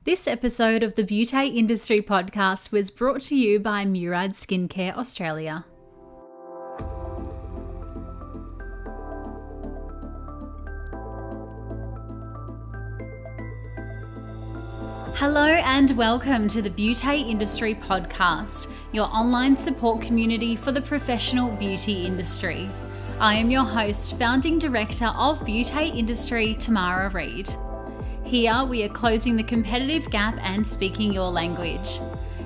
This episode of the Beauty Industry Podcast was brought to you by Murad Skincare Australia. Hello and welcome to the Beauty Industry Podcast, your online support community for the professional beauty industry. I am your host, founding director of Beauty Industry, Tamara Reid. Here we are closing the competitive gap and speaking your language.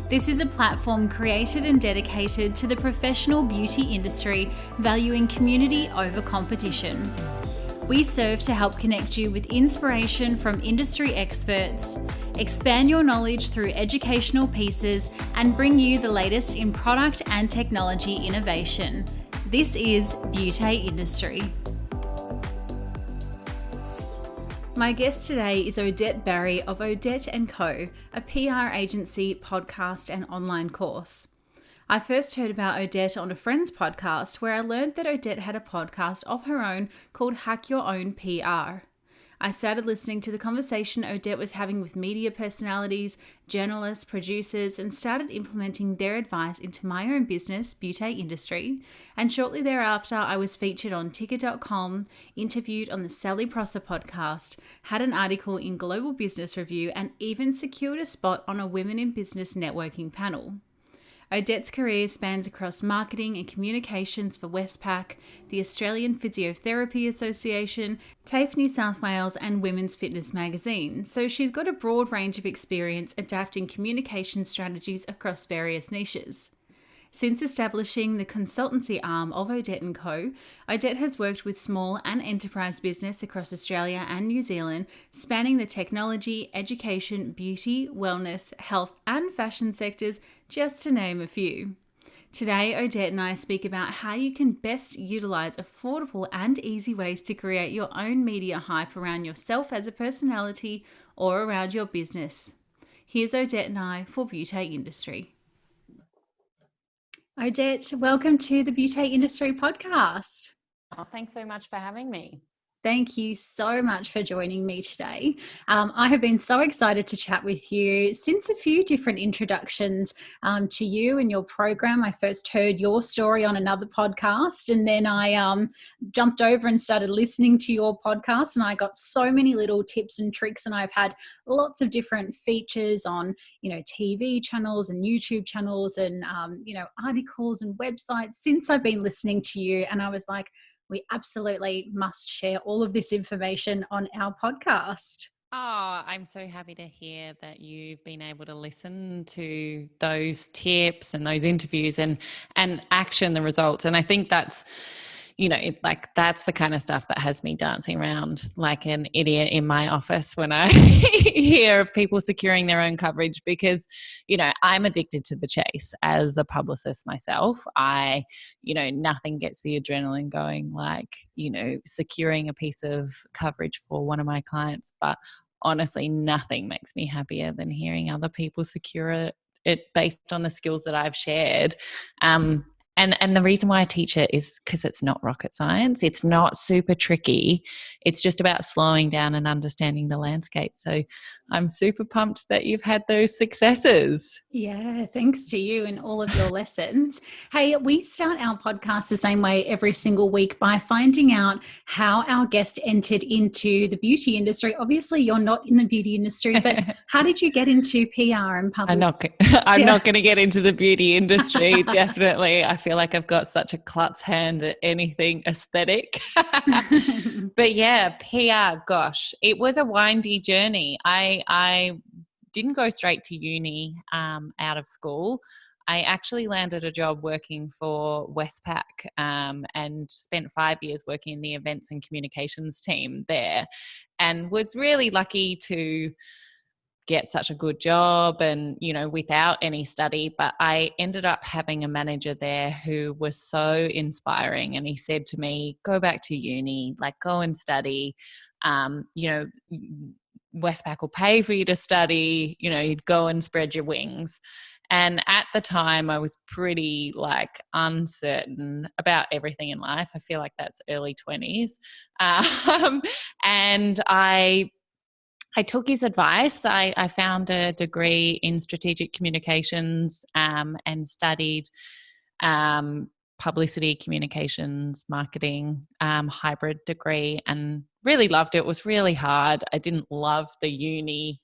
This is a platform created and dedicated to the professional beauty industry, valuing community over competition. We serve to help connect you with inspiration from industry experts, expand your knowledge through educational pieces, and bring you the latest in product and technology innovation. This is Beauty Industry. My guest today is Odette Barry of Odette Co, a PR agency, podcast, and online course. I first heard about Odette on a friend's podcast where I learned that Odette had a podcast of her own called Hack Your Own PR. I started listening to the conversation Odette was having with media personalities, journalists, producers, and started implementing their advice into my own business, Beauty Industry. And shortly thereafter, I was featured on ticker.com, interviewed on the Sally Prosser podcast, had an article in Global Business Review, and even secured a spot on a Women in Business networking panel. Odette's career spans across marketing and communications for Westpac, the Australian Physiotherapy Association, TAFE New South Wales, and Women's Fitness magazine, so she's got a broad range of experience adapting communication strategies across various niches. Since establishing the consultancy arm of Odette Co, Odette has worked with small and enterprise business across Australia and New Zealand, spanning the technology, education, beauty, wellness, health, and fashion sectors, just to name a few. Today, Odette and I speak about how you can best utilise affordable and easy ways to create your own media hype around yourself as a personality or around your business. Here's Odette and I for Beauty Industry. Odette, welcome to the Beauty Industry Podcast. Oh, thanks so much for having me. Thank you so much for joining me today. I have been so excited to chat with you since a few different introductions to you and your program. I first heard your story on another podcast, and then I jumped over and started listening to your podcast, and I got so many little tips and tricks, and I've had lots of different features on, TV channels and YouTube channels and, articles and websites since I've been listening to you. And I was like, we absolutely must share all of this information on our podcast. Oh, I'm so happy to hear that you've been able to listen to those tips and those interviews and action the results. And I think that's, that's the kind of stuff that has me dancing around like an idiot in my office when I hear of people securing their own coverage because, I'm addicted to the chase as a publicist myself. Nothing gets the adrenaline going like, securing a piece of coverage for one of my clients. But honestly, nothing makes me happier than hearing other people secure it based on the skills that I've shared. And the reason why I teach it is because it's not rocket science. It's not super tricky. It's just about slowing down and understanding the landscape. So I'm super pumped that you've had those successes. Yeah, thanks to you and all of your lessons. Hey, we start our podcast the same way every single week by finding out how our guest entered into the beauty industry. Obviously, you're not in the beauty industry, but how did you get into PR and publicity? I'm not going to get into the beauty industry, definitely. I feel like I've got such a klutz hand at anything aesthetic. But yeah, PR, gosh, it was a windy journey. I didn't go straight to uni out of school. I actually landed a job working for Westpac and spent 5 years working in the events and communications team there, and was really lucky to get such a good job and, without any study. But I ended up having a manager there who was so inspiring. And he said to me, go back to uni, go and study. Westpac will pay for you to study, you'd go and spread your wings. And at the time I was pretty uncertain about everything in life. I feel like that's early 20s. And I I took his advice. I found a degree in strategic communications and studied publicity, communications, marketing, hybrid degree, and really loved it. It was really hard. I didn't love the uni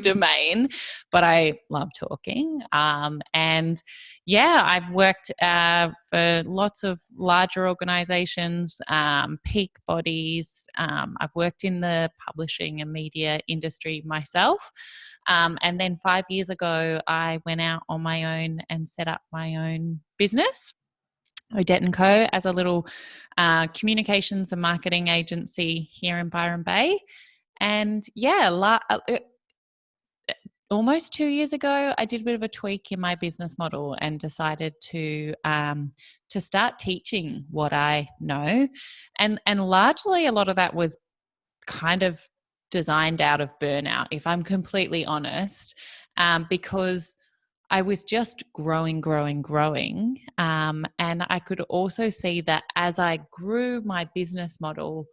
domain, but I love talking. And yeah, I've worked for lots of larger organizations, peak bodies. I've worked in the publishing and media industry myself. And then 5 years ago, I went out on my own and set up my own business, Odette Co, as a little communications and marketing agency here in Byron Bay. And yeah, almost 2 years ago, I did a bit of a tweak in my business model and decided to start teaching what I know, and largely a lot of that was kind of designed out of burnout, if I'm completely honest, because I was just growing. And I could also see that as I grew my business model,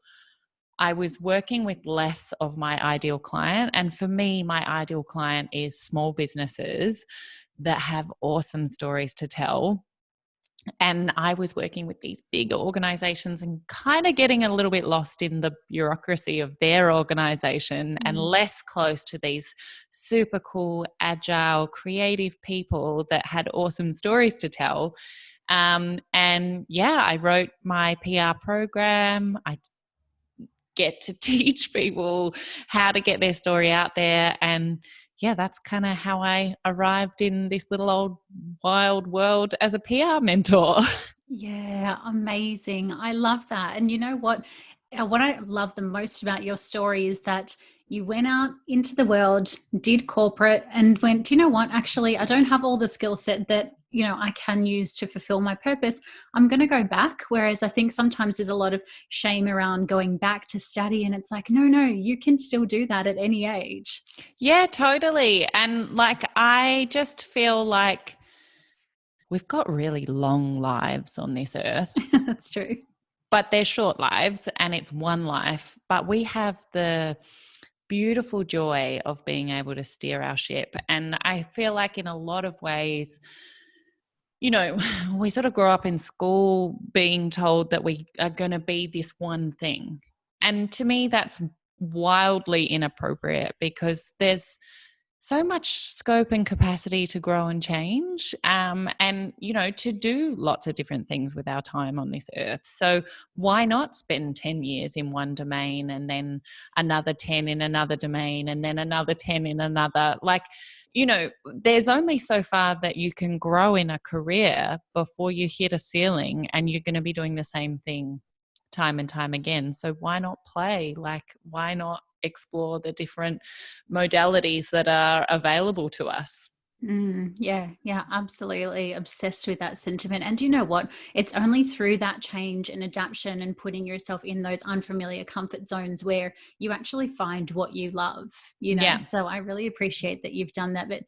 I was working with less of my ideal client. And for me, my ideal client is small businesses that have awesome stories to tell. And I was working with these big organizations and kind of getting a little bit lost in the bureaucracy of their organization and less close to these super cool, agile, creative people that had awesome stories to tell. And yeah, I wrote my PR program. I get to teach people how to get their story out there. And yeah, that's kind of how I arrived in this little old wild world as a PR mentor. Yeah, amazing. I love that. And you know what? What I love the most about your story is that you went out into the world, did corporate, and went, do you know what? Actually, I don't have all the skill set that, I can use to fulfill my purpose. I'm going to go back. Whereas I think sometimes there's a lot of shame around going back to study. And it's like, no, you can still do that at any age. Yeah, totally. And like, I just feel like we've got really long lives on this earth. That's true. But they're short lives and it's one life. But we have the beautiful joy of being able to steer our ship. And I feel like in a lot of ways, we sort of grow up in school being told that we are going to be this one thing. And to me, that's wildly inappropriate because there's so much scope and capacity to grow and change, and to do lots of different things with our time on this earth. So why not spend 10 years in one domain and then another 10 in another domain and then another 10 in another? There's only so far that you can grow in a career before you hit a ceiling, and you're going to be doing the same thing time and time again. So why not play? Why not explore the different modalities that are available to us? Yeah, absolutely obsessed with that sentiment. And you know what? It's only through that change and adaptation and putting yourself in those unfamiliar comfort zones where you actually find what you love, Yeah. So I really appreciate that you've done that. But,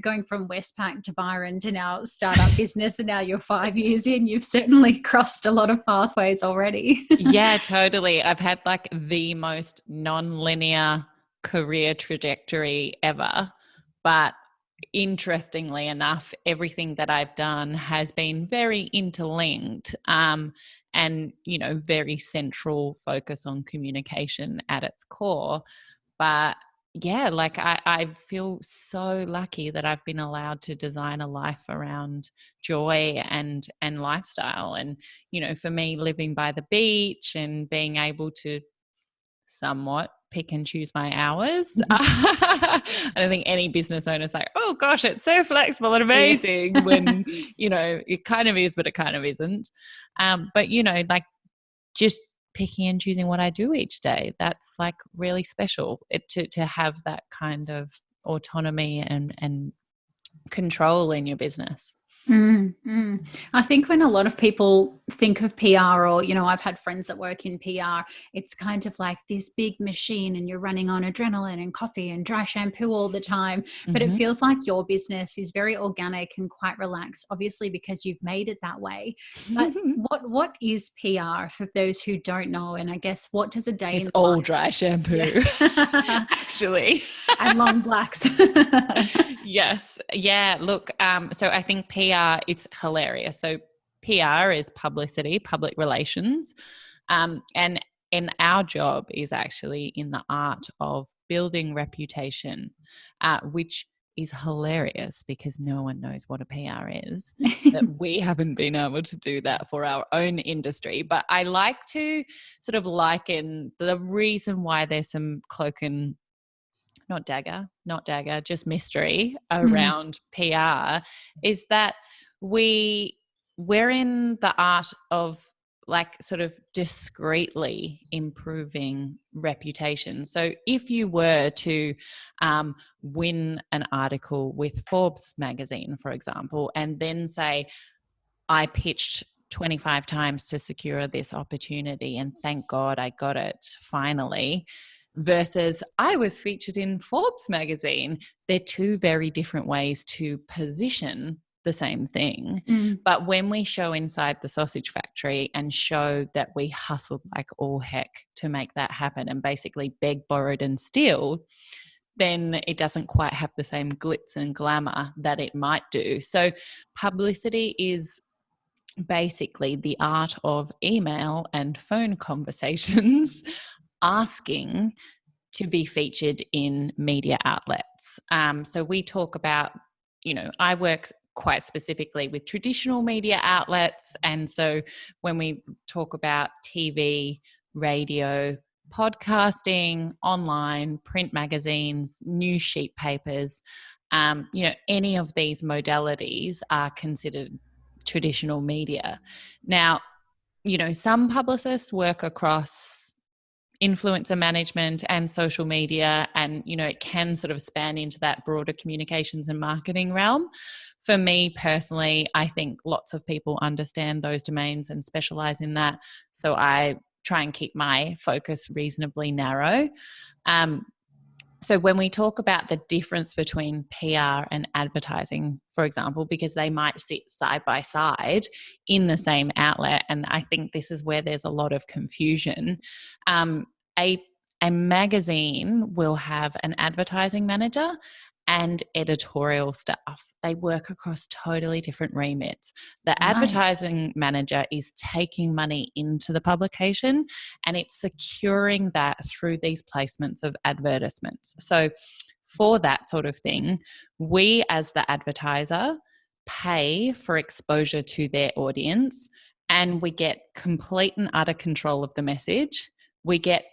going from Westpac to Byron to now startup business, and now you're 5 years in, you've certainly crossed a lot of pathways already. Yeah, totally. I've had like the most non-linear career trajectory ever. But interestingly enough, everything that I've done has been very interlinked, and very central focus on communication at its core. But yeah, like I feel so lucky that I've been allowed to design a life around joy and lifestyle. And for me, living by the beach and being able to somewhat pick and choose my hours. I don't think any business owner is like, oh gosh, it's so flexible and amazing, Yeah. when, it kind of is, but it kind of isn't. But, like just picking and choosing what I do each day, that's like really special, to have that kind of autonomy and control in your business. I think when a lot of people think of PR, or, I've had friends that work in PR, it's kind of like this big machine and you're running on adrenaline and coffee and dry shampoo all the time. But it Mm-hmm. feels like your business is very organic and quite relaxed, obviously, because you've made it that way. But what is PR for those who don't know? And I guess, what does a day in It's the all life? dry shampoo, Yeah. actually. And long blacks. Yes. Yeah. Look, so I think PR, it's hilarious. So PR is publicity, public relations. And our job is actually in the art of building reputation, which is hilarious because no one knows what a PR is. That we haven't been able to do that for our own industry. But I like to sort of liken the reason why there's some cloak and not dagger, just mystery Mm, around PR is that we're in the art of like sort of discreetly improving reputation. So if you were to win an article with Forbes magazine, for example, and then say, I pitched 25 times to secure this opportunity and thank God I got it finally, versus I was featured in Forbes magazine. They're two very different ways to position the same thing. mm. But when we show inside the sausage factory and show that we hustled like all heck to make that happen and basically begged, borrowed, and steal, then it doesn't quite have the same glitz and glamour that it might do. So publicity is basically the art of email and phone conversations asking to be featured in media outlets. So we talk about, I work quite specifically with traditional media outlets. And so when we talk about TV, radio, podcasting, online, print magazines, news sheet papers, any of these modalities are considered traditional media. Now, some publicists work across influencer management and social media, and it can sort of span into that broader communications and marketing realm. For me personally, I think lots of people understand those domains and specialize in that, so I try and keep my focus reasonably narrow. So when we talk about the difference between PR and advertising, for example, because they might sit side by side in the same outlet, and I think this is where there's a lot of confusion. Um, a a magazine will have an advertising manager and editorial staff. They work across totally different remits. The Right. advertising manager is taking money into the publication and it's securing that through these placements of advertisements. So, for that sort of thing, we as the advertiser pay for exposure to their audience and we get complete and utter control of the message. We get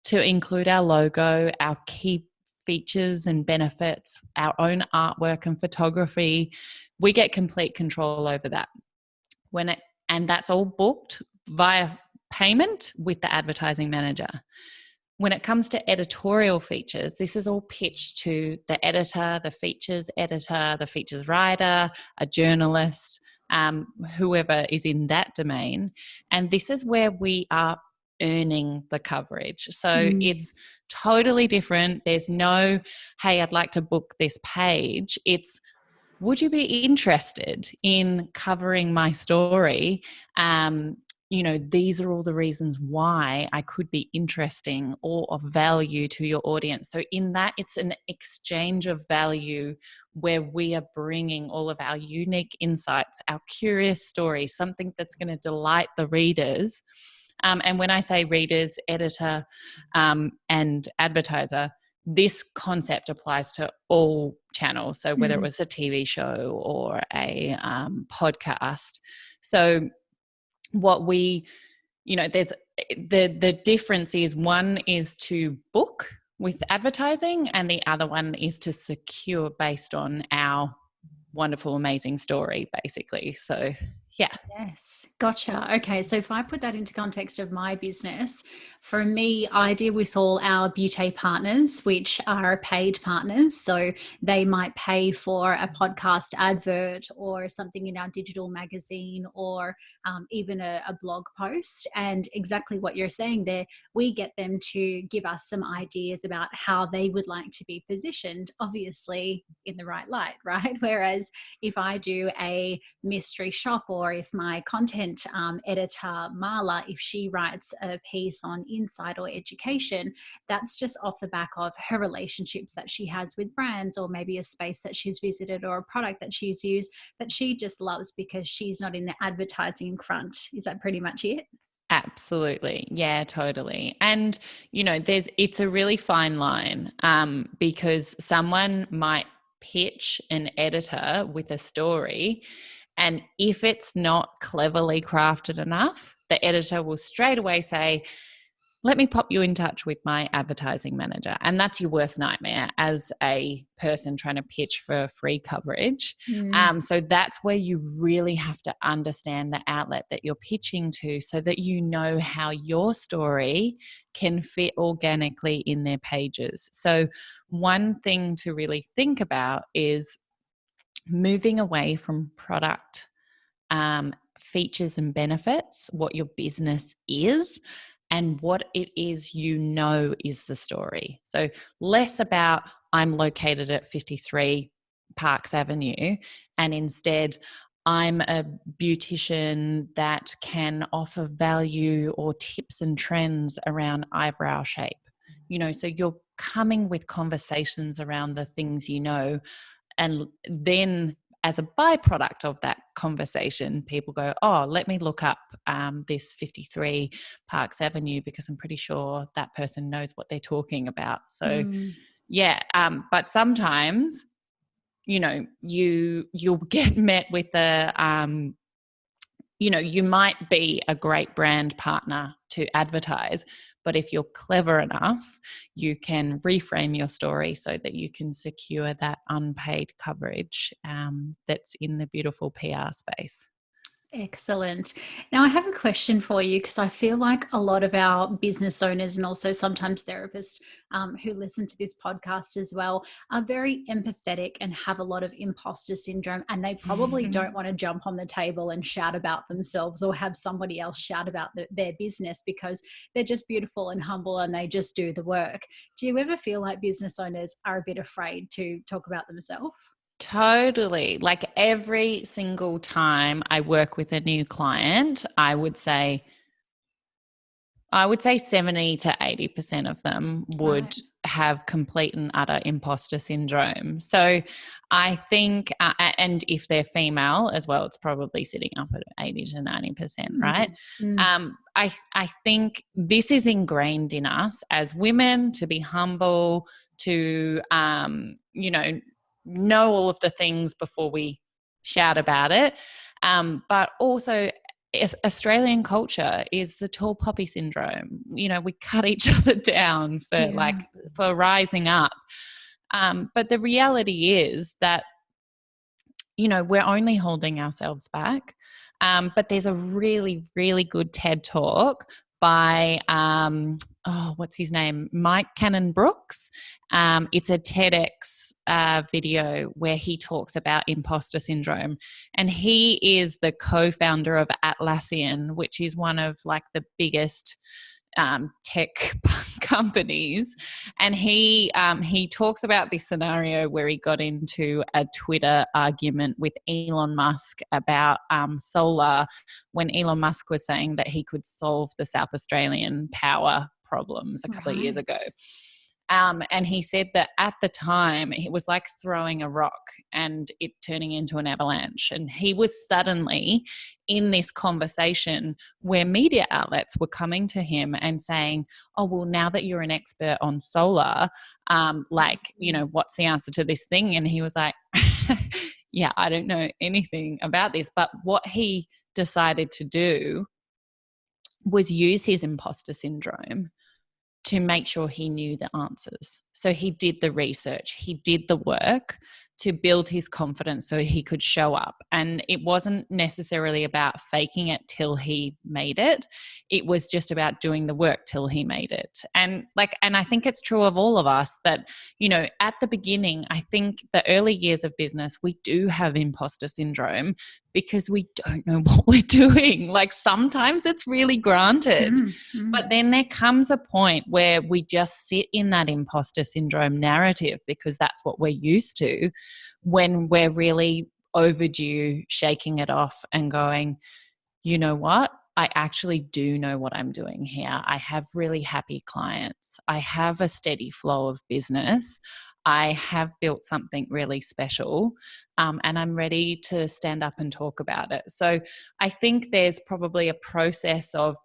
to include our logo, our key features and benefits, our own artwork and photography. We get complete control over that. And that's all booked via payment with the advertising manager. When it comes to editorial features, this is all pitched to the editor, the features writer, a journalist, whoever is in that domain. And this is where we are earning the coverage. So Mm. it's totally different. There's no, hey, I'd like to book this page. It's, would you be interested in covering my story? These are all the reasons why I could be interesting or of value to your audience. So in that, it's an exchange of value where we are bringing all of our unique insights, our curious stories, something that's going to delight the readers. And when I say readers, editor, and advertiser, this concept applies to all channels. So whether it Mm. was a TV show or a podcast. So what we, there's the difference is one is to book with advertising and the other one is to secure based on our wonderful, amazing story, basically. So Yeah. Yes, gotcha. Okay, so if I put that into context of my business, for me, I deal with all our beauty partners, which are paid partners. So they might pay for a podcast advert or something in our digital magazine, or even a blog post. And exactly what you're saying there, we get them to give us some ideas about how they would like to be positioned, obviously in the right light, right? Whereas if I do a mystery shop, or if my content editor Marla, if she writes a piece on insight or education, that's just off the back of her relationships that she has with brands, or maybe a space that she's visited, or a product that she's used that she just loves because she's not in the advertising front. Is that pretty much it? Absolutely. Yeah, totally. And, it's a really fine line, because someone might pitch an editor with a story, and if it's not cleverly crafted enough, the editor will straight away say, let me pop you in touch with my advertising manager. And that's your worst nightmare as a person trying to pitch for free coverage. So that's where you really have to understand the outlet that you're pitching to, so that you know how your story can fit organically in their pages. So one thing to really think about is moving away from product features and benefits, what your business is, and what it is is the story. So less about I'm located at 53 Parks Avenue, and instead I'm a beautician that can offer value or tips and trends around eyebrow shape. So you're coming with conversations around the things and then as a byproduct of that conversation, people go, oh, let me look up this 53 Parks Avenue, because I'm pretty sure that person knows what they're talking about. So, yeah, but sometimes, you'll get met with you might be a great brand partner to advertise, but if you're clever enough, you can reframe your story so that you can secure that unpaid coverage that's in the beautiful PR space. Excellent. Now, I have a question for you, because I feel like a lot of our business owners, and also sometimes therapists who listen to this podcast as well, are very empathetic and have a lot of imposter syndrome. And they probably don't want to jump on the table and shout about themselves, or have somebody else shout about their business, because they're just beautiful and humble and they just do the work. Do you ever feel like business owners are a bit afraid to talk about themselves? Totally. Like every single time I work with a new client, I would say 70 to 80% of them would Right. have complete and utter imposter syndrome. So I think, and if they're female as well, it's probably sitting up at 80 to 90%, right? I think this is ingrained in us as women to be humble, to, know all of the things before we shout about it. But also, Australian culture is the tall poppy syndrome. We cut each other down for rising up. But the reality is that, we're only holding ourselves back. But there's a really, really good TED talk by, what's his name? Mike Cannon-Brookes. It's a TEDx video where he talks about imposter syndrome. And he is the co-founder of Atlassian, which is one of the biggest tech companies. And he talks about this scenario where he got into a Twitter argument with Elon Musk about solar, when Elon Musk was saying that he could solve the South Australian power problems a couple of years ago. And he said that at the time it was like throwing a rock and it turning into an avalanche. And he was suddenly in this conversation where media outlets were coming to him and saying, oh, well, now that you're an expert on solar, what's the answer to this thing? And he was like, yeah, I don't know anything about this. But what he decided to do was use his imposter syndrome to make sure he knew the answers. So he did the research, he did the work to build his confidence so he could show up. And it wasn't necessarily about faking it till he made it. It was just about doing the work till he made it. And I think it's true of all of us that, you know, at the beginning, I think the early years of business, we do have imposter syndrome because we don't know what we're doing. Like sometimes it's really granted, but then there comes a point where we just sit in that imposter syndrome narrative because that's what we're used to, when we're really overdue shaking it off and going, you know what? I actually do know what I'm doing here. I have really happy clients. I have a steady flow of business. I have built something really special, and I'm ready to stand up and talk about it. So I think there's probably a process of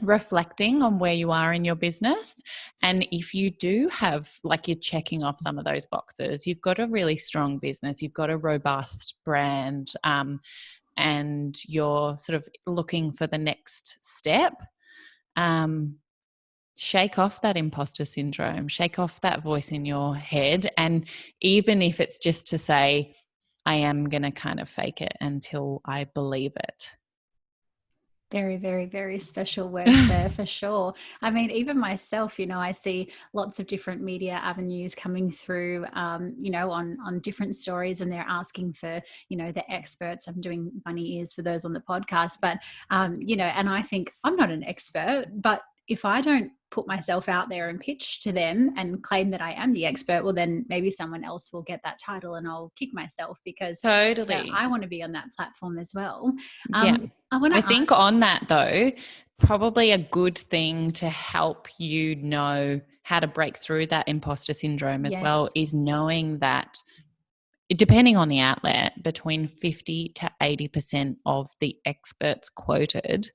reflecting on where you are in your business. And if you do have, like, you're checking off some of those boxes, you've got a really strong business, you've got a robust brand, and you're sort of looking for the next step, shake off that imposter syndrome, shake off that voice in your head. And even if it's just to say, I am going to kind of fake it until I believe it. Very, very, very special words there for sure. I mean, even myself, you know, I see lots of different media avenues coming through, you know, on different stories, and they're asking for, you know, the experts. I'm doing bunny ears for those on the podcast, but, you know, and I think I'm not an expert, but if I don't put myself out there and pitch to them and claim that I am the expert, well, then maybe someone else will get that title and I'll kick myself because Totally. I want to be on that platform as well. Yeah. I think on that though, probably a good thing to help you know how to break through that imposter syndrome as well is knowing that, depending on the outlet, between 50 to 80% of the experts quoted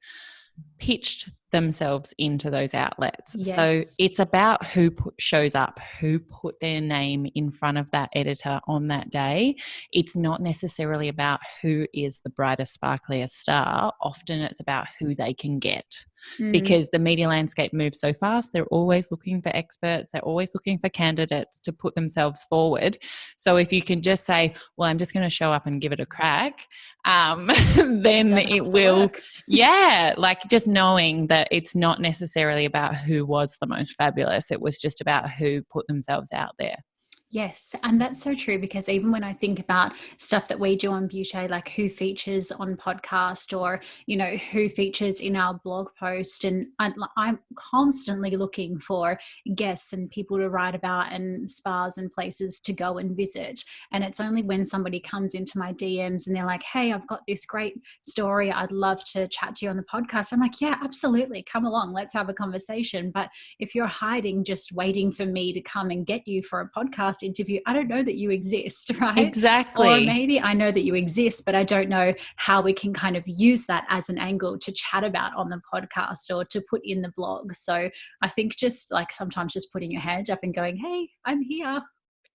pitched themselves into those outlets. Yes. So it's about who shows up, who put their name in front of that editor on that day. It's not necessarily about who is the brightest, sparkliest star. Often it's about who they can get. Because the media landscape moves so fast, they're always looking for experts, they're always looking for candidates to put themselves forward. So if you can just say, well, I'm just going to show up and give it a crack, then it will, like just knowing that it's not necessarily about who was the most fabulous, it was just about who put themselves out there. Yes, and that's so true, because even when I think about stuff that we do on Beauté, like who features on podcast, or, you know, who features in our blog post, and I'm constantly looking for guests and people to write about and spas and places to go and visit. And it's only when somebody comes into my DMs and they're like, hey, I've got this great story, I'd love to chat to you on the podcast. I'm like, yeah, absolutely, come along, let's have a conversation. But if you're hiding, just waiting for me to come and get you for a podcast interview, I don't know that you exist, right? Exactly. Or maybe I know that you exist, but I don't know how we can kind of use that as an angle to chat about on the podcast or to put in the blog. So I think just like sometimes just putting your hand up and going, hey, I'm here.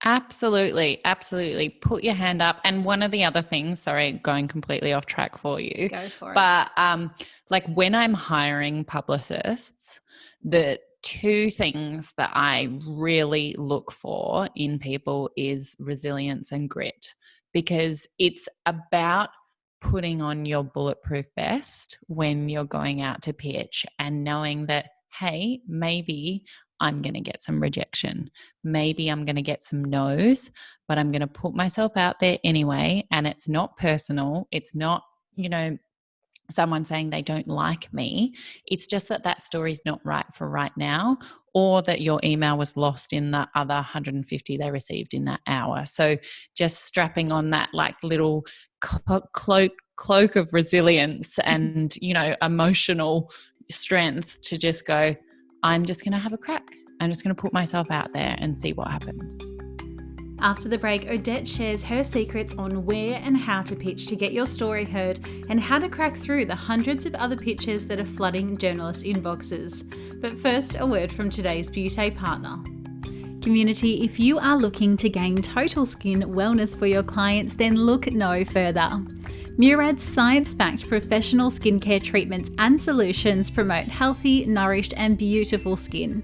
Absolutely. Absolutely. Put your hand up. And one of the other things, sorry, going completely off track for you. Go for it. But like when I'm hiring publicists, the two things that I really look for in people is resilience and grit, because it's about putting on your bulletproof vest when you're going out to pitch and knowing that, hey, maybe I'm going to get some rejection. Maybe I'm going to get some no's, but I'm going to put myself out there anyway. And it's not personal. It's not, you know, someone saying they don't like me. It's just that that story is not right for right now, or that your email was lost in the other 150 they received in that hour. So just strapping on that like little cloak of resilience and, you know, emotional strength to just go, I'm just going to have a crack. I'm just going to put myself out there and see what happens. After the break, Odette shares her secrets on where and how to pitch to get your story heard, and how to crack through the hundreds of other pitches that are flooding journalists' inboxes. But first, a word from today's Beauté partner. Community, if you are looking to gain total skin wellness for your clients, then look no further. Murad's science-backed professional skincare treatments and solutions promote healthy, nourished and beautiful skin.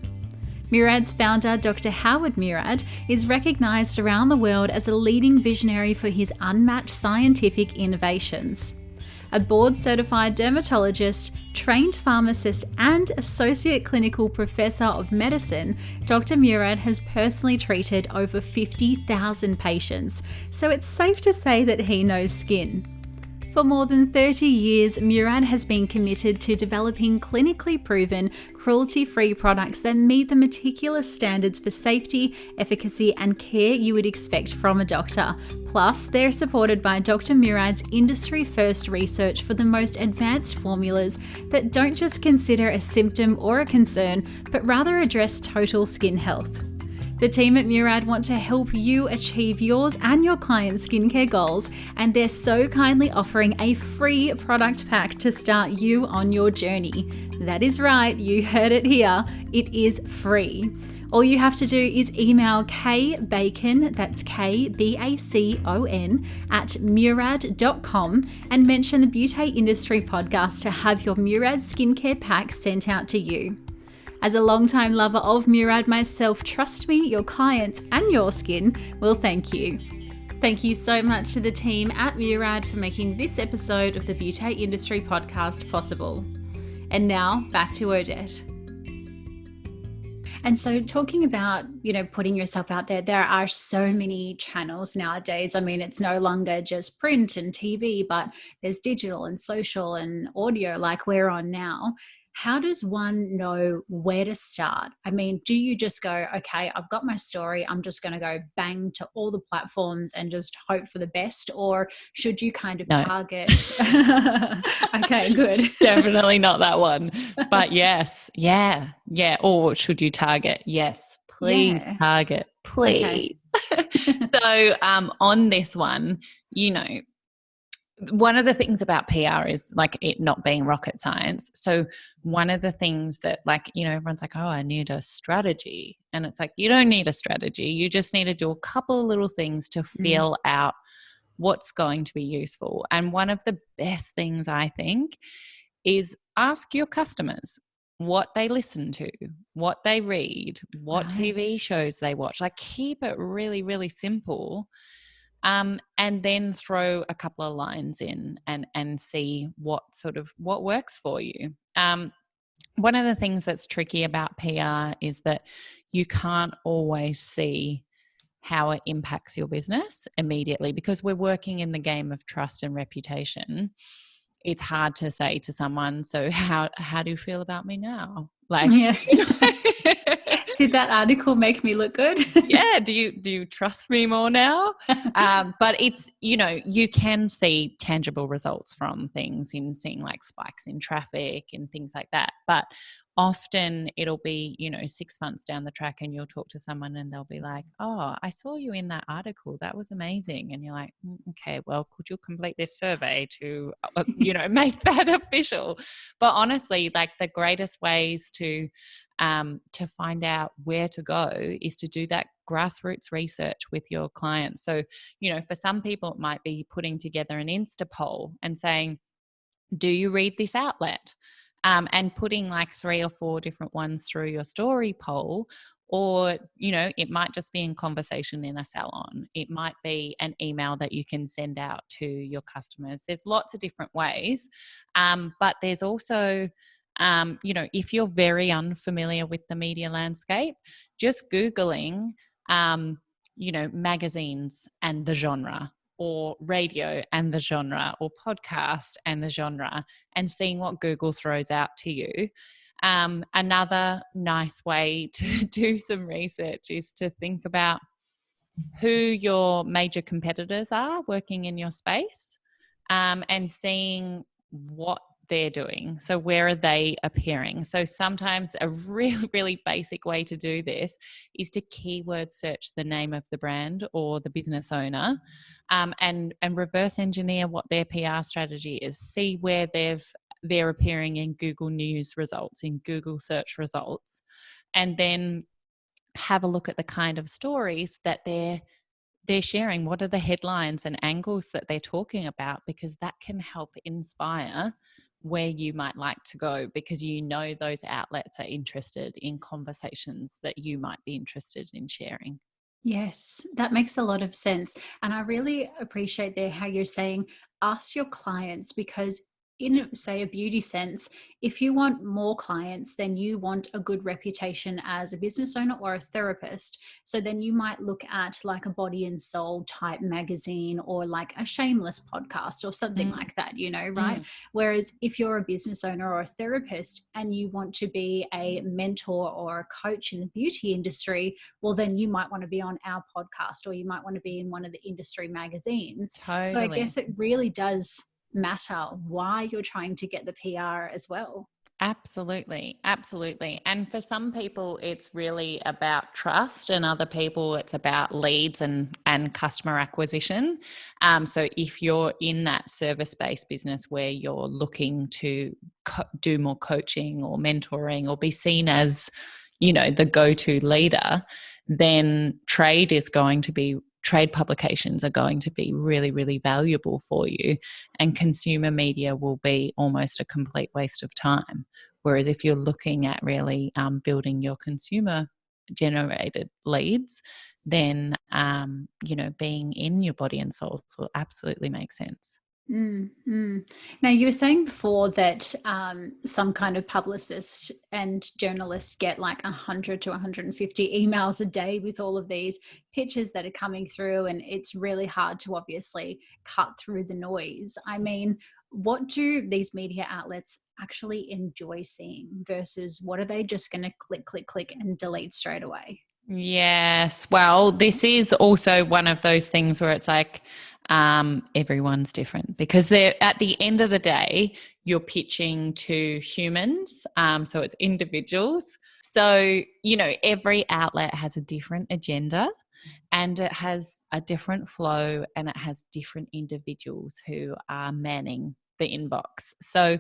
Murad's founder, Dr. Howard Murad, is recognised around the world as a leading visionary for his unmatched scientific innovations. A board-certified dermatologist, trained pharmacist, and associate clinical professor of medicine, Dr. Murad has personally treated over 50,000 patients, so it's safe to say that he knows skin. For more than 30 years, Murad has been committed to developing clinically proven, cruelty-free products that meet the meticulous standards for safety, efficacy, and care you would expect from a doctor. Plus, they're supported by Dr. Murad's industry-first research for the most advanced formulas that don't just consider a symptom or a concern, but rather address total skin health. The team at Murad want to help you achieve yours and your clients' skincare goals, and they're so kindly offering a free product pack to start you on your journey. That is right, you heard it here. It is free. All you have to do is email kbacon, that's KBACON, at murad.com and mention the Beauté Industry Podcast to have your Murad skincare pack sent out to you. As a longtime lover of Murad myself, trust me, your clients and your skin will thank you. Thank you so much to the team at Murad for making this episode of the Beauté Industry Podcast possible. And now, back to Odette. And so talking about, putting yourself out there, there are so many channels nowadays. I mean, it's no longer just print and TV, but there's digital and social and audio like we're on now. How does one know where to start? I mean, do you just go, okay, I've got my story, I'm just going to go bang to all the platforms and just hope for the best? Or should you kind of target? Okay, good. Definitely not that one. But yes, yeah. Or should you target? Yes, please target, please. Okay. So on this one, one of the things about PR is like it not being rocket science. So one of the things that everyone's like, oh, I need a strategy. And it's like, you don't need a strategy. You just need to do a couple of little things to feel out what's going to be useful. And one of the best things I think is ask your customers what they listen to, what they read, what TV shows they watch. Like keep it really, really simple. And then throw a couple of lines in and see what works for you. One of the things that's tricky about PR is that you can't always see how it impacts your business immediately because we're working in the game of trust and reputation. It's hard to say to someone, so how do you feel about me now? Did that article make me look good? Yeah. Do you trust me more now? But it's, you can see tangible results from things in seeing like spikes in traffic and things like that. But often it'll be, 6 months down the track and you'll talk to someone and they'll be like, oh, I saw you in that article. That was amazing. And you're like, okay, well, could you complete this survey to, make that official? But honestly, like the greatest ways to find out where to go is to do that grassroots research with your clients. So, for some people, it might be putting together an Insta poll and saying, do you read this outlet? And putting like 3 or 4 different ones through your story poll. Or, it might just be in conversation in a salon. It might be an email that you can send out to your customers. There's lots of different ways. But there's also, if you're very unfamiliar with the media landscape, just Googling, magazines and the genre, or radio and the genre, or podcast and the genre, and seeing what Google throws out to you. Another nice way to do some research is to think about who your major competitors are working in your space, and seeing what they're doing. So where are they appearing? So sometimes a really, really basic way to do this is to keyword search the name of the brand or the business owner, and reverse engineer what their PR strategy is. See where they're appearing in Google News results, in Google search results, and then have a look at the kind of stories that they're sharing. What are the headlines and angles that they're talking about? Because that can help inspire where you might like to go, because you know those outlets are interested in conversations that you might be interested in sharing. Yes, that makes a lot of sense. And I really appreciate there how you're saying ask your clients, because in, say, a beauty sense, if you want more clients, then you want a good reputation as a business owner or a therapist. So then you might look at like a Body and Soul type magazine, or like a Shameless podcast or something like that, you know, right? Mm. Whereas if you're a business owner or a therapist and you want to be a mentor or a coach in the beauty industry, well, then you might want to be on our podcast, or you might want to be in one of the industry magazines. So I Totally. guess it really does matter why you're trying to get the PR as well. Absolutely. Absolutely. And for some people, it's really about trust, and other people, it's about leads and customer acquisition. So if you're in that service-based business where you're looking to do more coaching or mentoring, or be seen as, the go-to leader, then trade publications are going to be really, really valuable for you. And consumer media will be almost a complete waste of time. Whereas if you're looking at really building your consumer generated leads, then, being in your Body and Souls will absolutely make sense. Now, you were saying before that some kind of publicist and journalist get like 100 to 150 emails a day with all of these pictures that are coming through, and it's really hard to obviously cut through the noise. I mean, what do these media outlets actually enjoy seeing versus what are they just going to click, click, click and delete straight away? Yes. Well, this is also one of those things where it's like everyone's different, because they're, at the end of the day, you're pitching to humans. So it's individuals. So, every outlet has a different agenda, and it has a different flow, and it has different individuals who are manning the inbox. So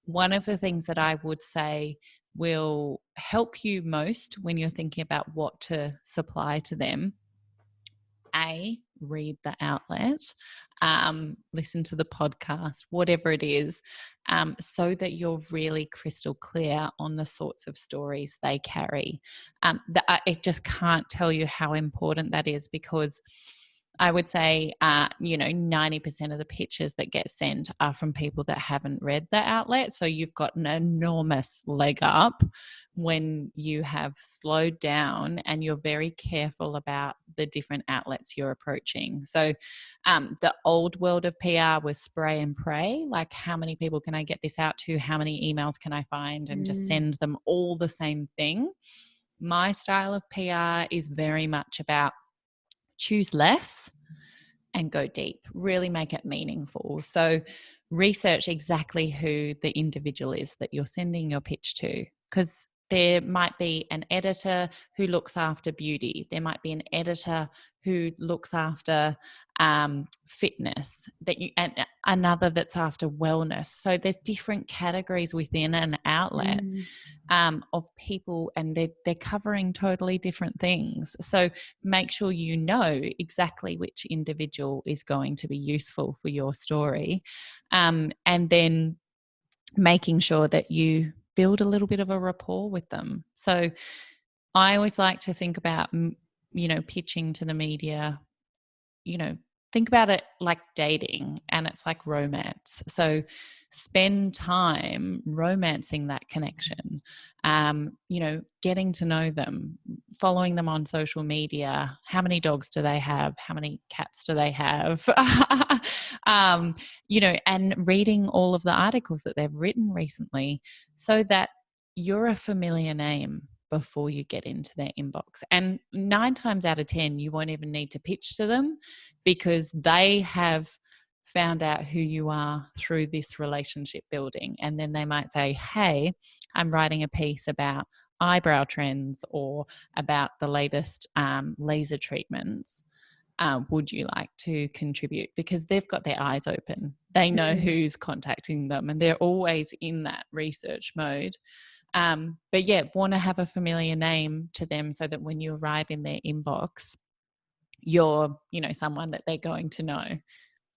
one of the things that I would say will help you most when you're thinking about what to supply to them: read the outlet, listen to the podcast, whatever it is, so that you're really crystal clear on the sorts of stories they carry. I just can't tell you how important that is, because I would say, 90% of the pictures that get sent are from people that haven't read the outlet. So you've got an enormous leg up when you have slowed down and you're very careful about the different outlets you're approaching. So the old world of PR was spray and pray. Like, how many people can I get this out to? How many emails can I find? And just send them all the same thing. My style of PR is very much about choose less and go deep, really make it meaningful. So research exactly who the individual is that you're sending your pitch to, because there might be an editor who looks after beauty. There might be an editor who looks after fitness, and another that's after wellness. So there's different categories within an outlet of people, and they're covering totally different things. So make sure you know exactly which individual is going to be useful for your story, and then making sure that you build a little bit of a rapport with them. So I always like to think about, pitching to the media, think about it like dating, and it's like romance. So spend time romancing that connection, getting to know them, following them on social media. How many dogs do they have? How many cats do they have? And reading all of the articles that they've written recently, so that you're a familiar name before you get into their inbox. And 9 times out of 10, you won't even need to pitch to them, because they have found out who you are through this relationship building. And then they might say, hey, I'm writing a piece about eyebrow trends, or about the latest laser treatments. Would you like to contribute? Because they've got their eyes open. They know who's contacting them, and they're always in that research mode. But yeah, want to have a familiar name to them, so that when you arrive in their inbox, you're, someone that they're going to know.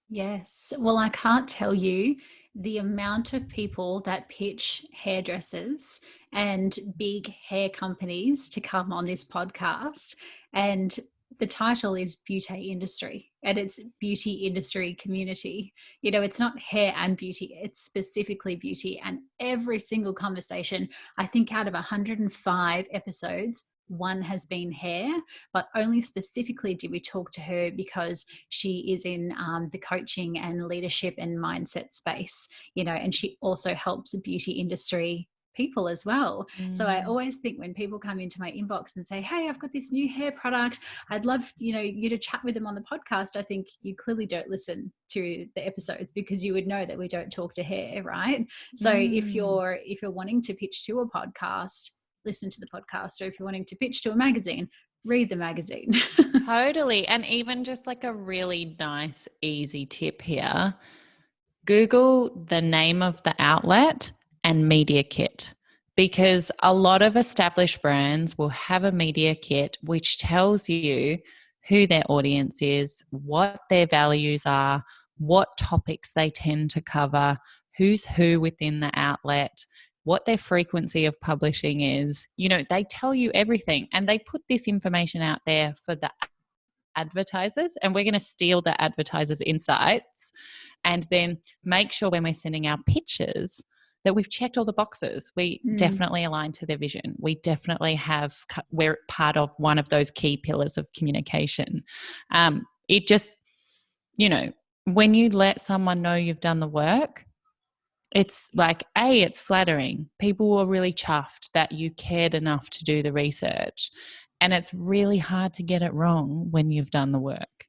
Yes. Well, I can't tell you the amount of people that pitch hairdressers and big hair companies to come on this podcast. And the title is Beauty Industry, and it's beauty industry community. You know, it's not hair and beauty, it's specifically beauty. And every single conversation, I think out of 105 episodes, one has been hair, but only specifically did we talk to her because she is in the coaching and leadership and mindset space, you know, and she also helps the beauty industry people as well. So I always think when people come into my inbox and say, hey, I've got this new hair product, I'd love, you know, you to chat with them on the podcast, I think you clearly don't listen to the episodes, because you would know that we don't talk to hair, right? So if you're wanting to pitch to a podcast, listen to the podcast, or if you're wanting to pitch to a magazine, read the magazine. Totally. And even just like a really nice, easy tip here, Google the name of the outlet and media kit, because a lot of established brands will have a media kit which tells you who their audience is, what their values are, what topics they tend to cover, who's who within the outlet, what their frequency of publishing is. You know, they tell you everything, and they put this information out there for the advertisers, and we're going to steal the advertisers' insights and then make sure when we're sending our pitches that we've checked all the boxes. We definitely align to their vision. We definitely we're part of one of those key pillars of communication. It just, you know, when you let someone know you've done the work, it's like, it's flattering. People were really chuffed that you cared enough to do the research. And it's really hard to get it wrong when you've done the work.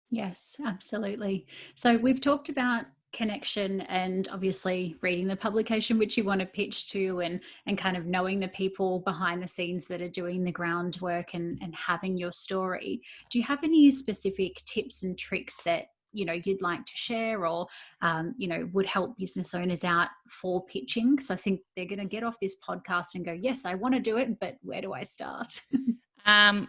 Yes, absolutely. So we've talked about connection and obviously reading the publication which you want to pitch to, and kind of knowing the people behind the scenes that are doing the groundwork, and having your story. Do you have any specific tips and tricks that, you know, you'd like to share, or you know, would help business owners out for pitching? Because I think they're going to get off this podcast and go, yes, I want to do it, but where do I start?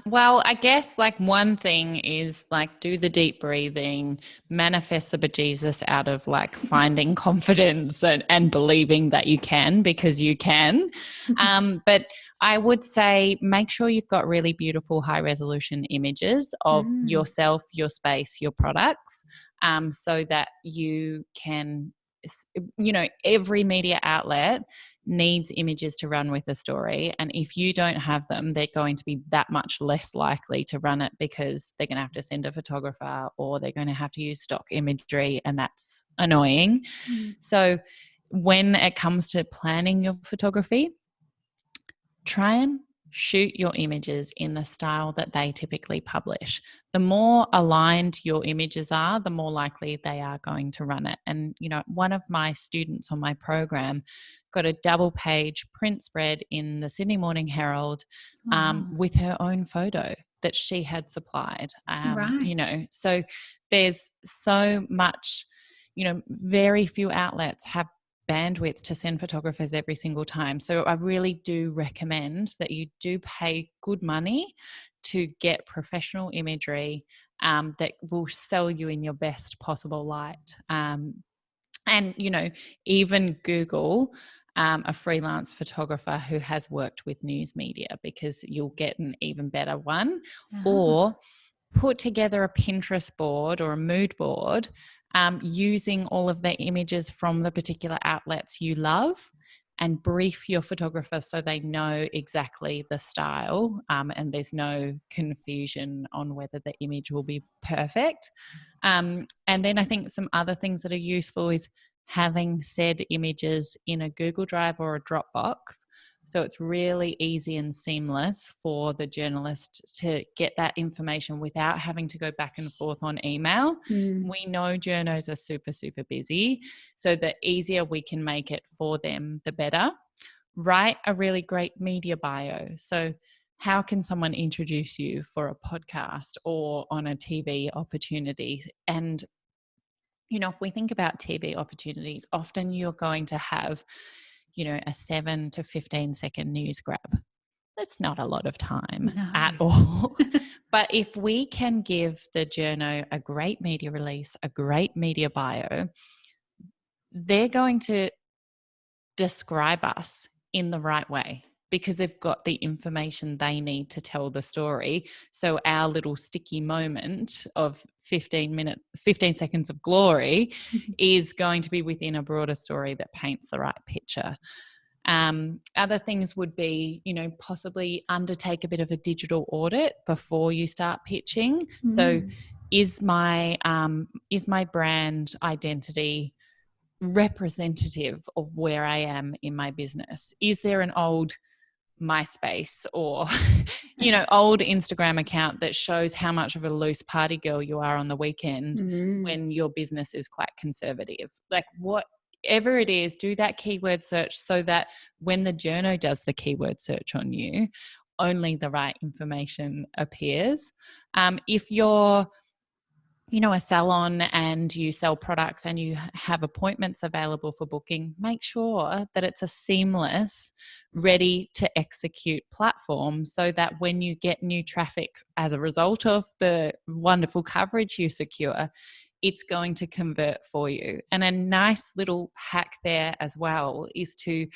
Well, I guess like one thing is like do the deep breathing, manifest the bejesus out of like finding confidence and believing that you can, because you can. But I would say make sure you've got really beautiful high resolution images of yourself, your space, your products, so that you can, you know, every media outlet needs images to run with a story. And if you don't have them, they're going to be that much less likely to run it, because they're going to have to send a photographer, or they're going to have to use stock imagery, and that's annoying. So when it comes to planning your photography, try and shoot your images in the style that they typically publish. The more aligned your images are, the more likely they are going to run it. And, you know, one of my students on my program got a double page print spread in the Sydney Morning Herald with her own photo that she had supplied. Right. You know, so there's so much, you know, very few outlets have bandwidth to send photographers every single time. So I really do recommend that you do pay good money to get professional imagery that will sell you in your best possible light. And, you know, even Google a freelance photographer who has worked with news media, because you'll get an even better one. Or put together a Pinterest board or a mood board using all of the images from the particular outlets you love, and brief your photographer so they know exactly the style, and there's no confusion on whether the image will be perfect. And then I think some other things that are useful is having said images in a Google Drive or a Dropbox. So it's really easy and seamless for the journalist to get that information without having to go back and forth on email. We know journos are super, super busy. So the easier we can make it for them, the better. Write a really great media bio. So how can someone introduce you for a podcast or on a TV opportunity? And, you know, if we think about TV opportunities, often you're going to have, you know, a 7 to 15 second news grab. That's not a lot of time No. at all. But if we can give the journo a great media release, a great media bio, they're going to describe us in the right way because they've got the information they need to tell the story. So our little sticky moment of 15 seconds of glory is going to be within a broader story that paints the right picture. Other things would be, possibly undertake a bit of a digital audit before you start pitching. So is my brand identity representative of where I am in my business? Is there an old MySpace or old Instagram account that shows how much of a loose party girl you are on the weekend when your business is quite conservative? Like, whatever it is, do that keyword search so that when the journo does the keyword search on you, only the right information appears. If you're a salon and you sell products and you have appointments available for booking, make sure that it's a seamless, ready to execute platform so that when you get new traffic as a result of the wonderful coverage you secure, it's going to convert for you. And a nice little hack there as well is to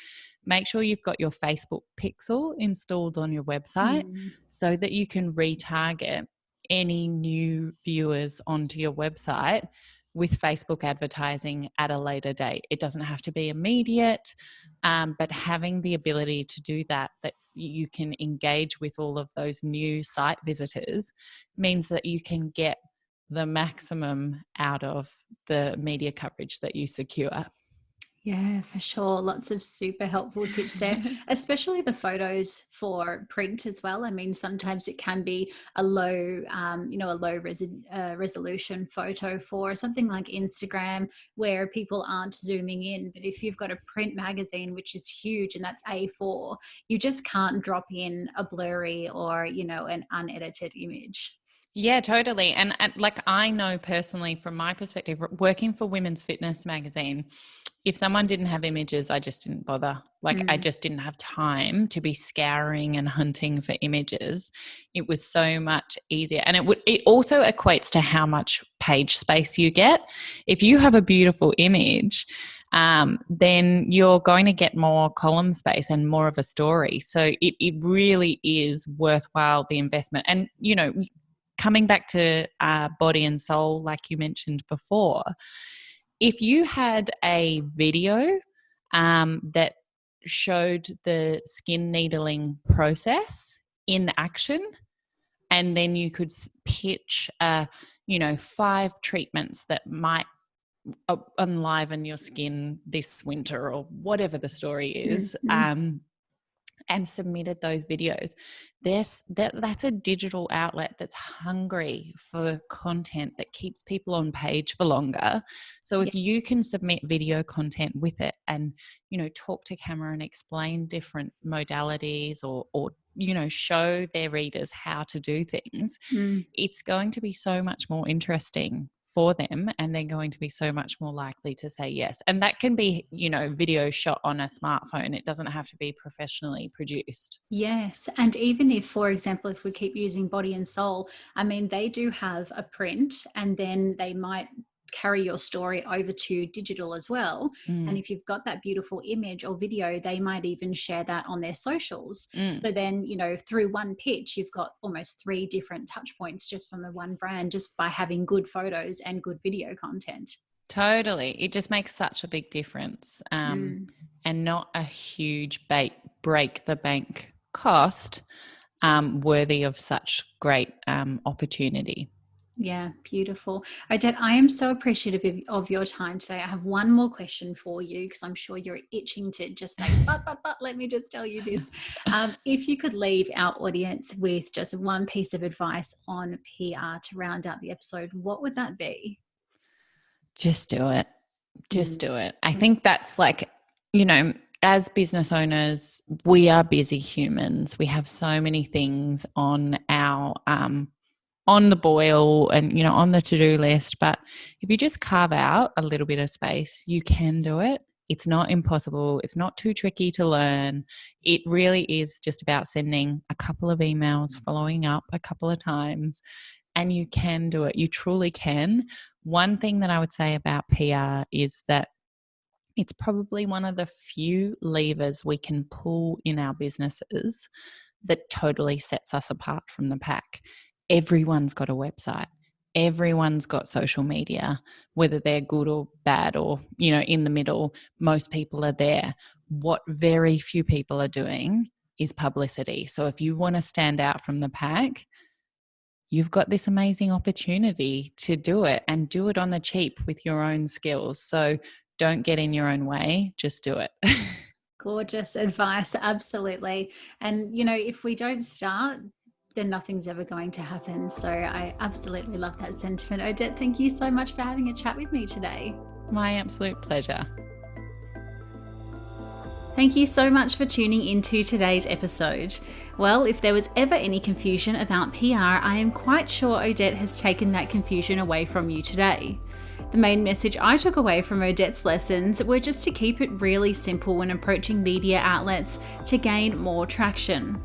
make sure you've got your Facebook pixel installed on your website so that you can retarget any new viewers onto your website with Facebook advertising at a later date. It doesn't have to be immediate, but having the ability to do that you can engage with all of those new site visitors means that you can get the maximum out of the media coverage that you secure. Yeah, for sure. Lots of super helpful tips there, especially the photos for print as well. I mean, sometimes it can be a low, resolution photo for something like Instagram where people aren't zooming in. But if you've got a print magazine, which is huge and that's A4, you just can't drop in a blurry or, an unedited image. Yeah, totally. And I know personally from my perspective, working for Women's Fitness magazine, if someone didn't have images, I just didn't bother. I just didn't have time to be scouring and hunting for images. It was so much easier. And it also equates to how much page space you get. If you have a beautiful image, then you're going to get more column space and more of a story. So it really is worthwhile, the investment. And, coming back to body and soul, like you mentioned before, if you had a video that showed the skin needling process in action, and then you could pitch, 5 treatments that might enliven your skin this winter or whatever the story is, and submitted those videos, that's a digital outlet that's hungry for content that keeps people on page for longer. So if you can submit video content with it and, talk to camera and explain different modalities or show their readers how to do things, it's going to be so much more interesting for them, and they're going to be so much more likely to say yes. And that can be, video shot on a smartphone. It doesn't have to be professionally produced. Yes. And even if, for example, if we keep using Body and Soul, I mean, they do have a print and then they might carry your story over to digital as well. And if you've got that beautiful image or video, they might even share that on their socials. So then, through one pitch, you've got almost 3 different touch points just from the one brand, just by having good photos and good video content. Totally. It just makes such a big difference, and not a huge break the bank cost, worthy of such great opportunity. Yeah, beautiful. Odette, I am so appreciative of your time today. I have one more question for you because I'm sure you're itching to just say, but let me just tell you this. If you could leave our audience with just one piece of advice on PR to round out the episode, what would that be? Just do it. Just do it. I think that's as business owners, we are busy humans. We have so many things on our on the boil and, on the to-do list. But if you just carve out a little bit of space, you can do it. It's not impossible. It's not too tricky to learn. It really is just about sending a couple of emails, following up a couple of times, and you can do it. You truly can. One thing that I would say about PR is that it's probably one of the few levers we can pull in our businesses that totally sets us apart from the pack. Everyone's got a website. Everyone's got social media, whether they're good or bad or, in the middle. Most people are there. What very few people are doing is publicity. So if you want to stand out from the pack, you've got this amazing opportunity to do it, and do it on the cheap with your own skills. So don't get in your own way, just do it. Gorgeous advice, absolutely. And, if we don't start, then nothing's ever going to happen. So I absolutely love that sentiment. Odette, thank you so much for having a chat with me today. My absolute pleasure. Thank you so much for tuning into today's episode. Well, if there was ever any confusion about PR, I am quite sure Odette has taken that confusion away from you today. The main message I took away from Odette's lessons were just to keep it really simple when approaching media outlets to gain more traction.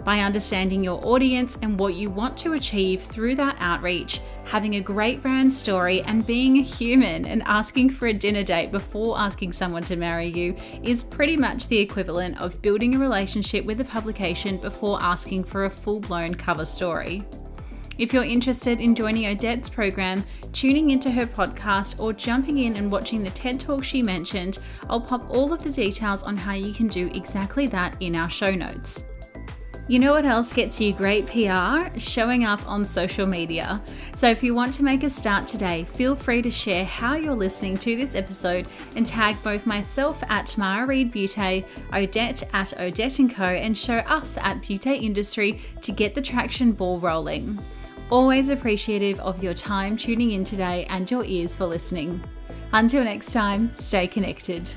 By understanding your audience and what you want to achieve through that outreach, having a great brand story and being a human and asking for a dinner date before asking someone to marry you is pretty much the equivalent of building a relationship with a publication before asking for a full-blown cover story. If you're interested in joining Odette's program, tuning into her podcast, or jumping in and watching the TED Talk she mentioned, I'll pop all of the details on how you can do exactly that in our show notes. You know what else gets you great PR? Showing up on social media. So if you want to make a start today, feel free to share how you're listening to this episode and tag both myself at Tamara Reed Beauté, Odette at Odette Co, and show us at Beauté Industry to get the traction ball rolling. Always appreciative of your time tuning in today and your ears for listening. Until next time, stay connected.